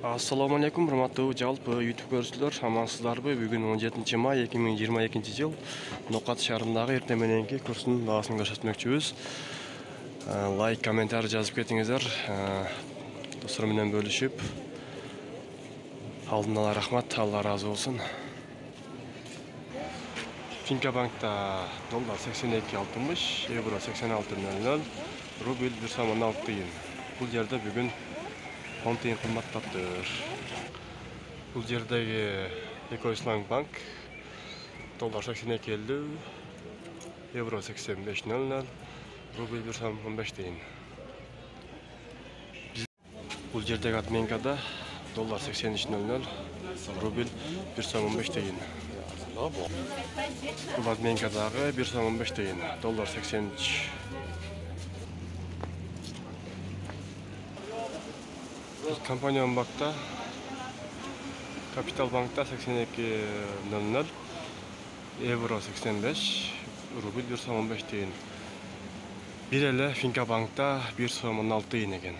Assalamu алейкум, урматтуу жалпы YouTube көрүүчүлөр, амансыздарбы? Бүгүн 17 май 2022 жыл Нокат шаарындагы эртең мененки курстун баасын көрсөтмөкчүбүз. Лайк, комментарий жазып кетиңиздер. Достор менен бөлүшүп, алдын ала рахмат, Алла ыраазы болсун. Финка банкта доллар 82.60, евро 86.00, рубль 1.16 тыйын. Бул жерде бүгүн 10 тыйын кымбаттаптыр. Бул жердеги Экоислам банк доллар 82.50, евро 85.00, рубль 1.15 тыйын. Бул жердеги отменкада доллар 83.00, рубль 1.15 тыйын. Бул отменкадагы 1.15 тыйын, доллар 83. Компания банкта, Капитал банкта 82.00, евро 85, рубль 1.15 тыйын. Бир эле Финка банкта 1.16 тыйын экен.